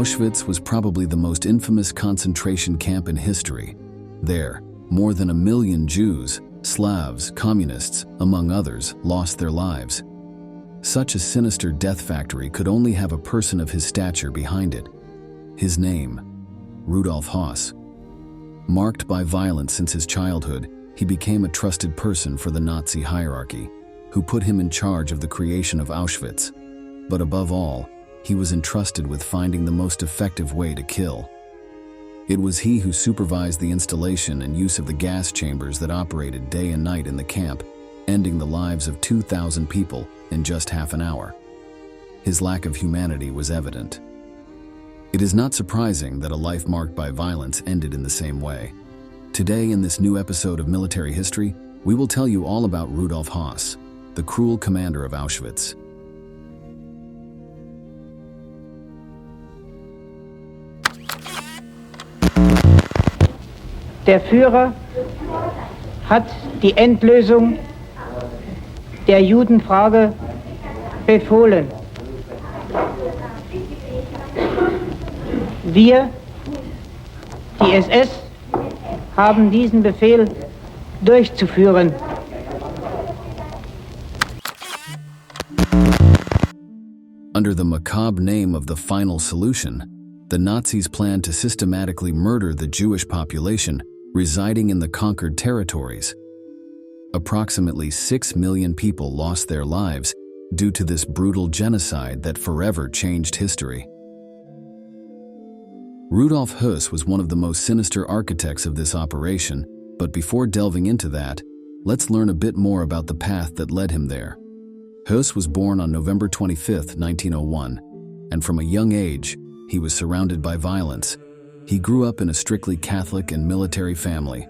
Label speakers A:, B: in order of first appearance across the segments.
A: Auschwitz was probably the most infamous concentration camp in history. There, more than 1 million Jews, Slavs, communists, among others, lost their lives. Such a sinister death factory could only have a person of his stature behind it. His name, Rudolf Höss. Marked by violence since his childhood, he became a trusted person for the Nazi hierarchy, who put him in charge of the creation of Auschwitz. But above all, he was entrusted with finding the most effective way to kill. It was he who supervised the installation and use of the gas chambers that operated day and night in the camp, ending the lives of 2,000 people in just half an hour. His lack of humanity was evident. It is not surprising that a life marked by violence ended in the same way. Today, in this new episode of Military History, we will tell you all about Rudolf Höss, the cruel commander of Auschwitz.
B: Der Führer hat die Endlösung der Judenfrage befohlen. Wir, die SS, haben diesen Befehl durchzuführen.
A: Under the macabre name of the Final Solution, the Nazis planned to systematically murder the Jewish population residing in the conquered territories. Approximately 6 million people lost their lives due to this brutal genocide that forever changed history. Rudolf Höss was one of the most sinister architects of this operation, but before delving into that, let's learn a bit more about the path that led him there. Höss was born on November 25, 1901, and from a young age, he was surrounded by violence. He grew up in a strictly Catholic and military family.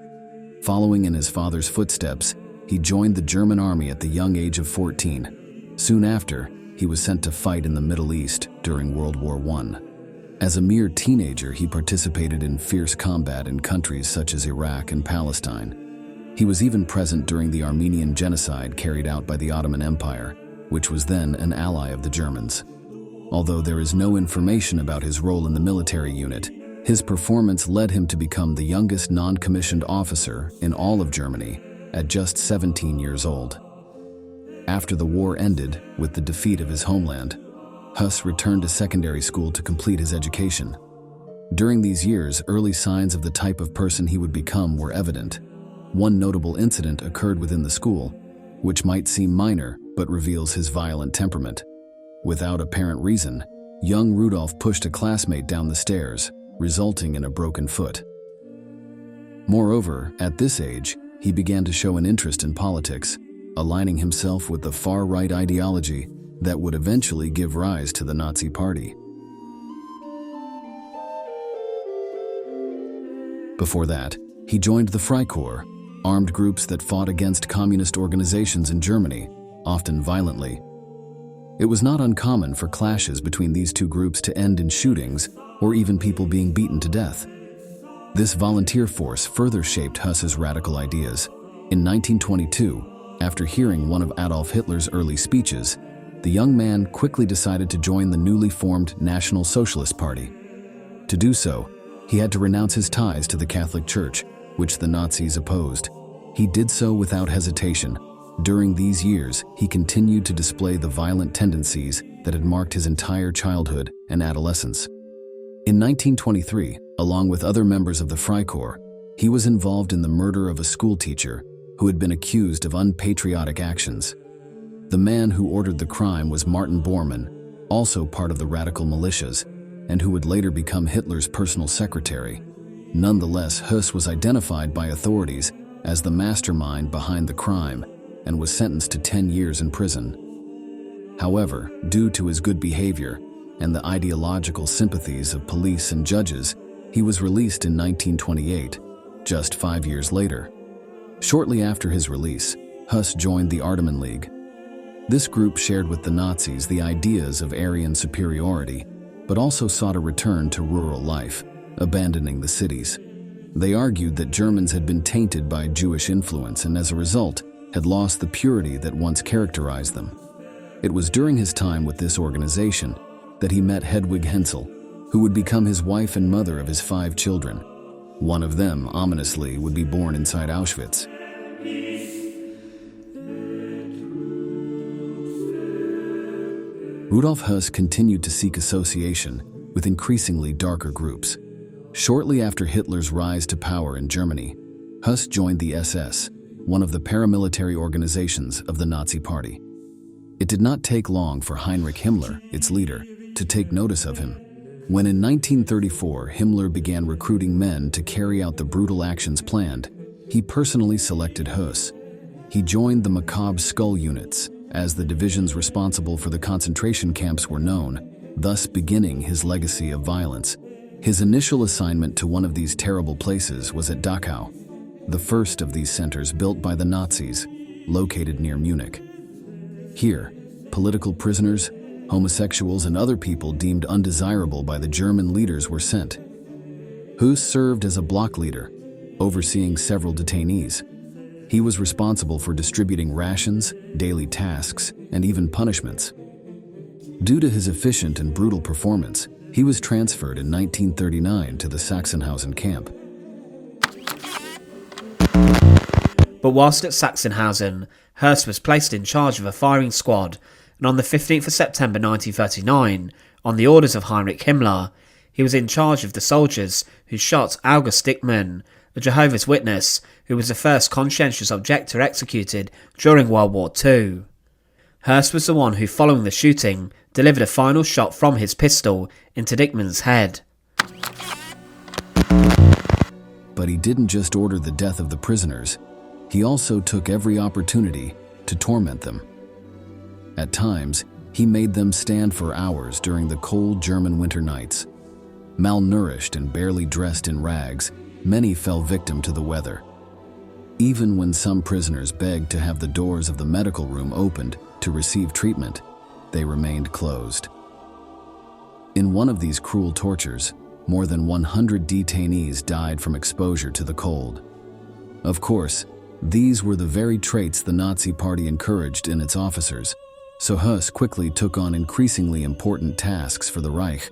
A: Following in his father's footsteps, he joined the German army at the young age of 14. Soon after, he was sent to fight in the Middle East during World War I. As a mere teenager, he participated in fierce combat in countries such as Iraq and Palestine. He was even present during the Armenian genocide carried out by the Ottoman Empire, which was then an ally of the Germans. Although there is no information about his role in the military unit, his performance led him to become the youngest non-commissioned officer in all of Germany at just 17 years old. After the war ended with the defeat of his homeland, Höss returned to secondary school to complete his education. During these years, early signs of the type of person he would become were evident. One notable incident occurred within the school, which might seem minor but reveals his violent temperament. Without apparent reason, young Rudolf pushed a classmate down the stairs, resulting in a broken foot. Moreover, at this age, he began to show an interest in politics, aligning himself with the far-right ideology that would eventually give rise to the Nazi Party. Before that, he joined the Freikorps, armed groups that fought against communist organizations in Germany, often violently. It was not uncommon for clashes between these two groups to end in shootings or even people being beaten to death. This volunteer force further shaped Höss's radical ideas. In 1922, after hearing one of Adolf Hitler's early speeches, the young man quickly decided to join the newly formed National Socialist Party. To do so, he had to renounce his ties to the Catholic Church, which the Nazis opposed. He did so without hesitation. During these years, he continued to display the violent tendencies that had marked his entire childhood and adolescence. In 1923, along with other members of the Freikorps, he was involved in the murder of a schoolteacher who had been accused of unpatriotic actions. The man who ordered the crime was Martin Bormann, also part of the radical militias, and who would later become Hitler's personal secretary. Nonetheless, Höss was identified by authorities as the mastermind behind the crime and was sentenced to 10 years in prison. However, due to his good behavior and the ideological sympathies of police and judges, he was released in 1928, just 5 years later. Shortly after his release, Höss joined the Ardeman League. This group shared with the Nazis the ideas of Aryan superiority, but also sought a return to rural life, abandoning the cities. They argued that Germans had been tainted by Jewish influence and as a result had lost the purity that once characterized them. It was during his time with this organization that he met Hedwig Hensel, who would become his wife and mother of his 5 children. One of them, ominously, would be born inside Auschwitz. Rudolf Höss continued to seek association with increasingly darker groups. Shortly after Hitler's rise to power in Germany, Höss joined the SS, one of the paramilitary organizations of the Nazi Party. It did not take long for Heinrich Himmler, its leader, to take notice of him. When in 1934 Himmler began recruiting men to carry out the brutal actions planned, he personally selected Höss. He joined the macabre skull units, as the divisions responsible for the concentration camps were known, thus beginning his legacy of violence. His initial assignment to one of these terrible places was at Dachau, the first of these centers built by the Nazis, located near Munich. Here, political prisoners, homosexuals, and other people deemed undesirable by the German leaders were sent. Höss served as a block leader, overseeing several detainees. He was responsible for distributing rations, daily tasks, and even punishments. Due to his efficient and brutal performance, he was transferred in 1939 to the Sachsenhausen camp.
C: But whilst at Sachsenhausen, Höss was placed in charge of a firing squad, and on the 15th of September 1939, on the orders of Heinrich Himmler, he was in charge of the soldiers who shot August Dickmann, a Jehovah's Witness who was the first conscientious objector executed during World War II. Höss was the one who, following the shooting, delivered a final shot from his pistol into Dickmann's head.
A: But he didn't just order the death of the prisoners, he also took every opportunity to torment them. At times, he made them stand for hours during the cold German winter nights. Malnourished and barely dressed in rags, many fell victim to the weather. Even when some prisoners begged to have the doors of the medical room opened to receive treatment, they remained closed. In one of these cruel tortures, more than 100 detainees died from exposure to the cold. Of course, these were the very traits the Nazi Party encouraged in its officers, so Höss quickly took on increasingly important tasks for the Reich.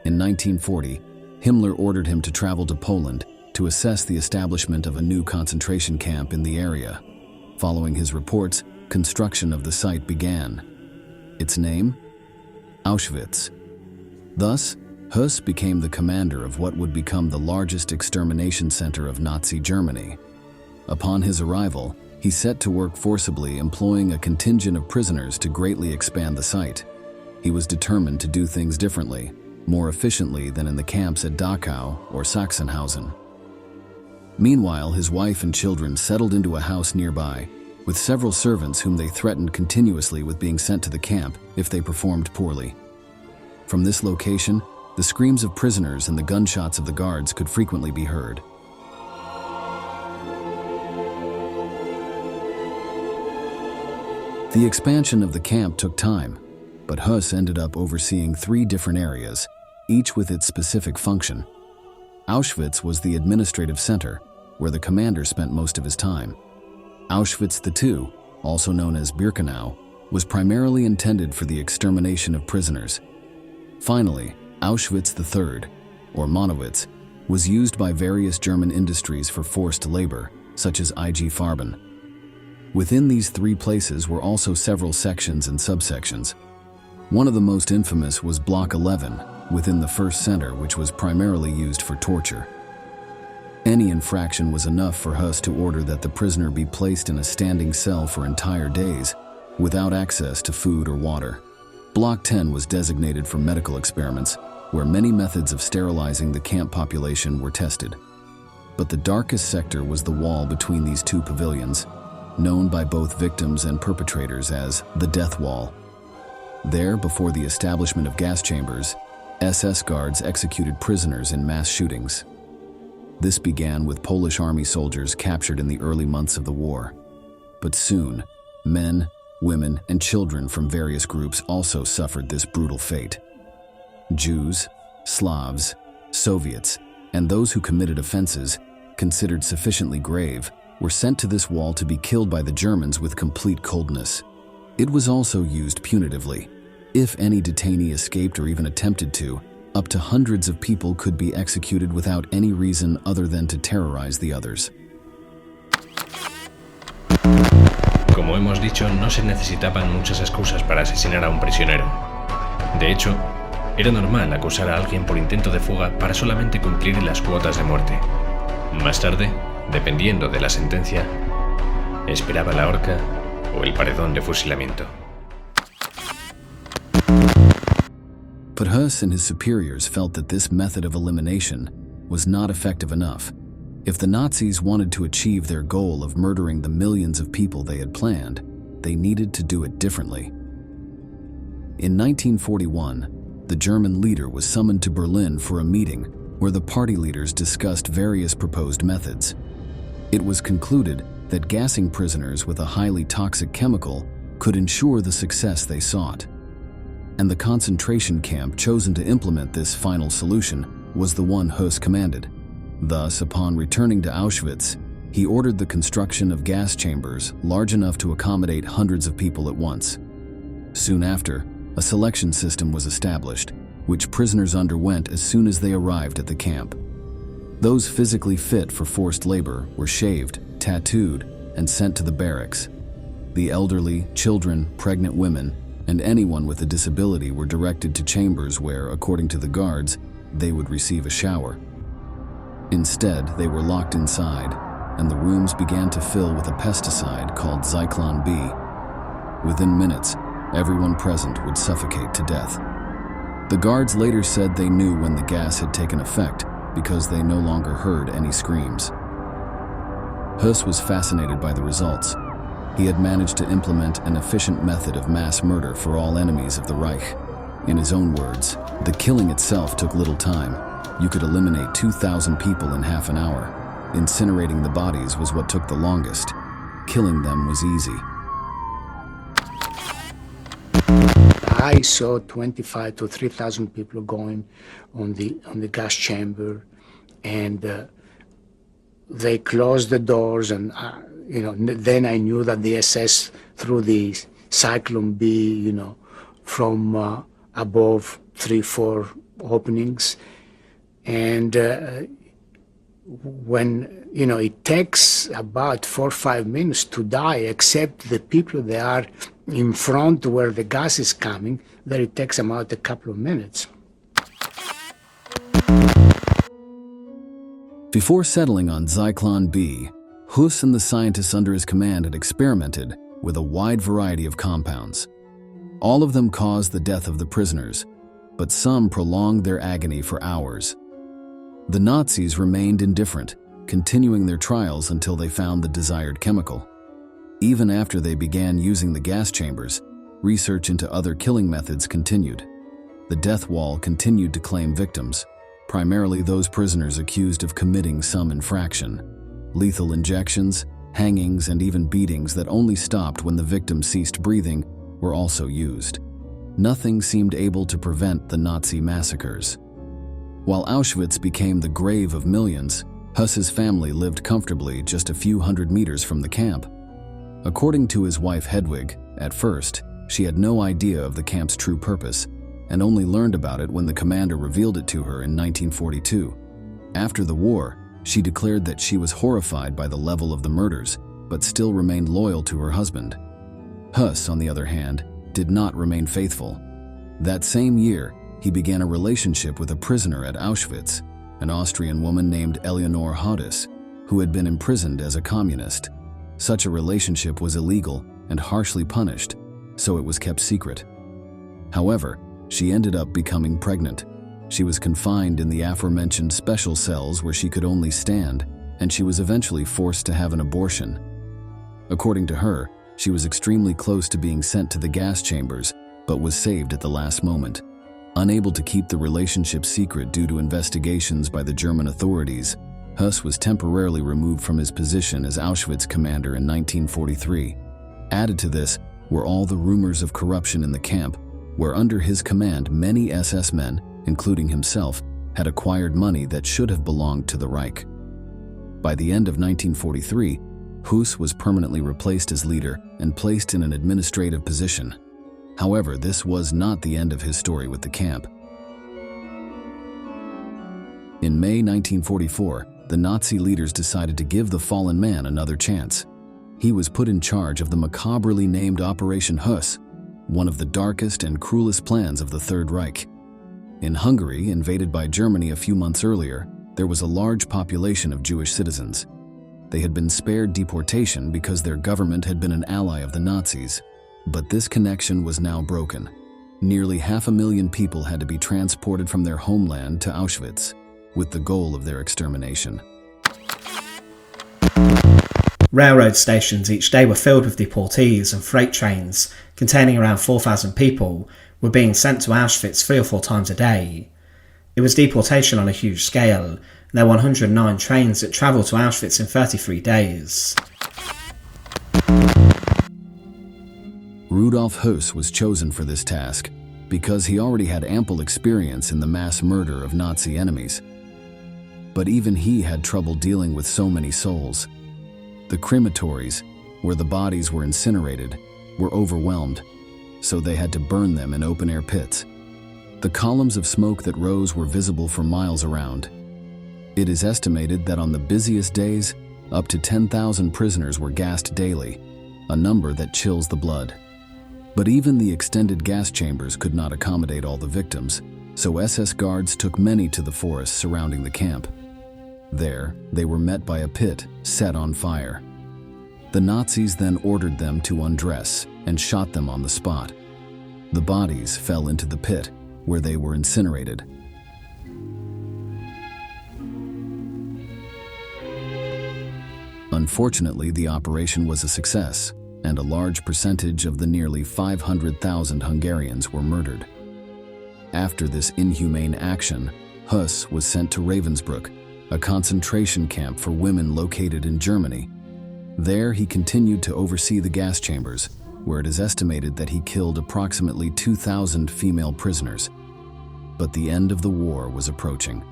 A: In 1940, Himmler ordered him to travel to Poland to assess the establishment of a new concentration camp in the area. Following his reports, construction of the site began. Its name? Auschwitz. Thus, Höss became the commander of what would become the largest extermination center of Nazi Germany. Upon his arrival, he set to work forcibly employing a contingent of prisoners to greatly expand the site. He was determined to do things differently, more efficiently than in the camps at Dachau or Sachsenhausen. Meanwhile, his wife and children settled into a house nearby, with several servants whom they threatened continuously with being sent to the camp if they performed poorly. From this location, the screams of prisoners and the gunshots of the guards could frequently be heard. The expansion of the camp took time, but Höss ended up overseeing 3 different areas, each with its specific function. Auschwitz was the administrative center, where the commander spent most of his time. Auschwitz II, also known as Birkenau, was primarily intended for the extermination of prisoners. Finally, Auschwitz III, or Monowitz, was used by various German industries for forced labor, such as IG Farben. Within these 3 places were also several sections and subsections. One of the most infamous was Block 11, within the first center, which was primarily used for torture. Any infraction was enough for Höss to order that the prisoner be placed in a standing cell for entire days, without access to food or water. Block 10 was designated for medical experiments, where many methods of sterilizing the camp population were tested. But the darkest sector was the wall between these 2 pavilions, known by both victims and perpetrators as the Death Wall. There, before the establishment of gas chambers, SS guards executed prisoners in mass shootings. This began with Polish army soldiers captured in the early months of the war. But soon, men, women, and children from various groups also suffered this brutal fate. Jews, Slavs, Soviets, and those who committed offenses, considered sufficiently grave, were sent to this wall to be killed by the Germans with complete coldness. It was also used punitively. If any detainee escaped or even attempted to, Up to hundreds of people could be executed without any reason other than to terrorize the others.
D: Como hemos dicho, no se necesitaban muchas excusas para asesinar a un prisionero. De hecho, era normal acusar a alguien por intento de fuga para solamente cumplir las cuotas de muerte. Más tarde, dependiendo de la sentencia, esperaba la horca o el paredón de fusilamiento.
A: But Hus and his superiors felt that this method of elimination was not effective enough. If the Nazis wanted to achieve their goal of murdering the millions of people they had planned, they needed to do it differently. In 1941, the German leader was summoned to Berlin for a meeting where the party leaders discussed various proposed methods. It was concluded that gassing prisoners with a highly toxic chemical could ensure the success they sought. And the concentration camp chosen to implement this final solution was the one Hus commanded. Thus, upon returning to Auschwitz, he ordered the construction of gas chambers large enough to accommodate hundreds of people at once. Soon after, a selection system was established, which prisoners underwent as soon as they arrived at the camp. Those physically fit for forced labor were shaved, tattooed, and sent to the barracks. The elderly, children, pregnant women, and anyone with a disability were directed to chambers where, according to the guards, they would receive a shower. Instead, they were locked inside, and the rooms began to fill with a pesticide called Zyklon B. Within minutes, everyone present would suffocate to death. The guards later said they knew when the gas had taken effect because they no longer heard any screams. Hus was fascinated by the results. He had managed to implement an efficient method of mass murder for all enemies of the Reich. In his own words, the killing itself took little time. You could eliminate 2,000 people in half an hour. Incinerating the bodies was what took the longest. Killing them was easy.
E: I saw 25 to 3,000 people going on the gas chamber, and they closed the doors, and then I knew that the SS threw the Cyclone B, from above 3-4 openings, and when it takes about 4 or 5 minutes to die, except the people that are in front where the gas is coming, then it takes about a couple of minutes.
A: Before settling on Zyklon B, Hus and the scientists under his command had experimented with a wide variety of compounds. All of them caused the death of the prisoners, but some prolonged their agony for hours. The Nazis remained indifferent, continuing their trials until they found the desired chemical. Even after they began using the gas chambers, research into other killing methods continued. The death wall continued to claim victims, primarily those prisoners accused of committing some infraction. Lethal injections, hangings, and even beatings that only stopped when the victim ceased breathing were also used. Nothing seemed able to prevent the Nazi massacres. While Auschwitz became the grave of millions, Hus's family lived comfortably just a few hundred meters from the camp. According to his wife Hedwig, at first, she had no idea of the camp's true purpose and only learned about it when the commander revealed it to her in 1942. After the war, she declared that she was horrified by the level of the murders, but still remained loyal to her husband. Hus, on the other hand, did not remain faithful. That same year, he began a relationship with a prisoner at Auschwitz, an Austrian woman named Eleonore Hodis, who had been imprisoned as a communist. Such a relationship was illegal and harshly punished, so it was kept secret. However, she ended up becoming pregnant. She was confined in the aforementioned special cells where she could only stand, and she was eventually forced to have an abortion. According to her, she was extremely close to being sent to the gas chambers, but was saved at the last moment. Unable to keep the relationship secret due to investigations by the German authorities, Hus was temporarily removed from his position as Auschwitz commander in 1943. Added to this were all the rumors of corruption in the camp, where under his command many SS men, including himself, had acquired money that should have belonged to the Reich. By the end of 1943, Hus was permanently replaced as leader and placed in an administrative position. However, this was not the end of his story with the camp. In May 1944, the Nazi leaders decided to give the fallen man another chance. He was put in charge of the macabrely named Operation Huss, one of the darkest and cruelest plans of the Third Reich. In Hungary, invaded by Germany a few months earlier, there was a large population of Jewish citizens. They had been spared deportation because their government had been an ally of the Nazis. But this connection was now broken. Nearly 500,000 people had to be transported from their homeland to Auschwitz, with the goal of their extermination.
C: Railroad stations each day were filled with deportees, and freight trains containing around 4,000 people were being sent to Auschwitz 3 or 4 times a day. It was deportation on a huge scale, and there were 109 trains that travelled to Auschwitz in 33 days.
A: Rudolf Höss was chosen for this task because he already had ample experience in the mass murder of Nazi enemies. But even he had trouble dealing with so many souls. The crematories, where the bodies were incinerated, were overwhelmed, so they had to burn them in open-air pits. The columns of smoke that rose were visible for miles around. It is estimated that on the busiest days, up to 10,000 prisoners were gassed daily, a number that chills the blood. But even the extended gas chambers could not accommodate all the victims, so SS guards took many to the forests surrounding the camp. There, they were met by a pit set on fire. The Nazis then ordered them to undress and shot them on the spot. The bodies fell into the pit, where they were incinerated. Unfortunately, the operation was a success, and a large percentage of the nearly 500,000 Hungarians were murdered. After this inhumane action, Höss was sent to Ravensbrück, a concentration camp for women located in Germany. There, he continued to oversee the gas chambers, where it is estimated that he killed approximately 2,000 female prisoners. But the end of the war was approaching.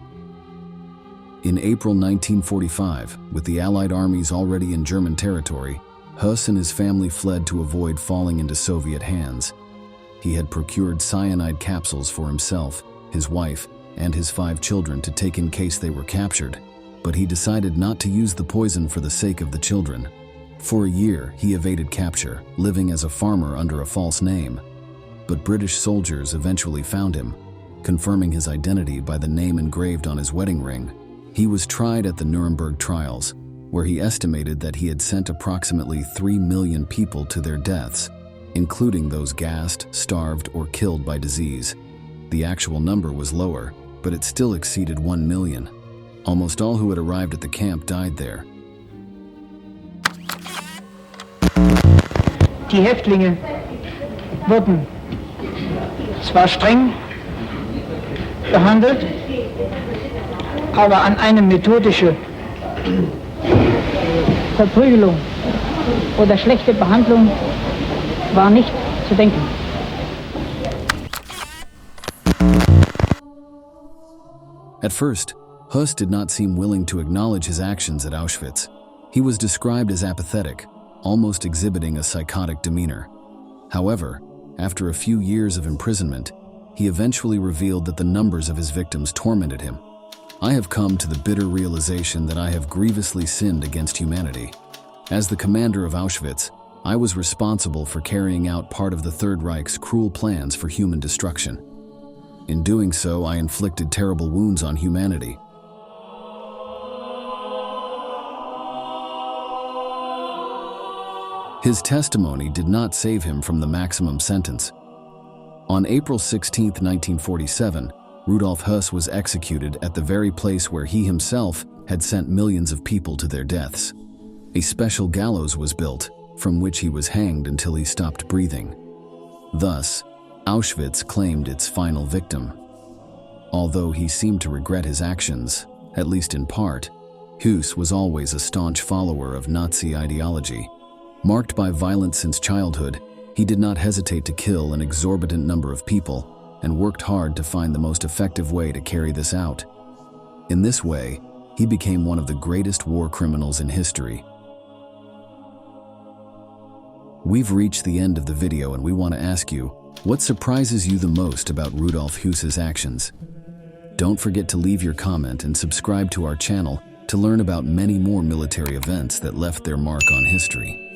A: In April 1945, with the Allied armies already in German territory, Höss and his family fled to avoid falling into Soviet hands. He had procured cyanide capsules for himself, his wife, and his 5 children to take in case they were captured, but he decided not to use the poison for the sake of the children. For a year, he evaded capture, living as a farmer under a false name. But British soldiers eventually found him, confirming his identity by the name engraved on his wedding ring. He was tried at the Nuremberg trials, where he estimated that he had sent approximately 3 million people to their deaths, including those gassed, starved, or killed by disease. The actual number was lower, but it still exceeded 1 million. Almost all who had arrived at the camp died there.
B: Die Häftlinge wurden zwar streng behandelt, aber an eine methodische Verprügelung oder schlechte Behandlung war nicht zu denken.
A: At first, Höss did not seem willing to acknowledge his actions at Auschwitz. He was described as apathetic, almost exhibiting a psychotic demeanor. However, after a few years of imprisonment, he eventually revealed that the numbers of his victims tormented him. I have come to the bitter realization that I have grievously sinned against humanity. As the commander of Auschwitz, I was responsible for carrying out part of the Third Reich's cruel plans for human destruction. In doing so, I inflicted terrible wounds on humanity. His testimony did not save him from the maximum sentence. On April 16, 1947, Rudolf Höss was executed at the very place where he himself had sent millions of people to their deaths. A special gallows was built, from which he was hanged until he stopped breathing. Thus, Auschwitz claimed its final victim. Although he seemed to regret his actions, at least in part, Höss was always a staunch follower of Nazi ideology. Marked by violence since childhood, he did not hesitate to kill an exorbitant number of people and worked hard to find the most effective way to carry this out. In this way, he became one of the greatest war criminals in history. We've reached the end of the video and we want to ask you, what surprises you the most about Rudolf Höss's actions? Don't forget to leave your comment and subscribe to our channel to learn about many more military events that left their mark on history.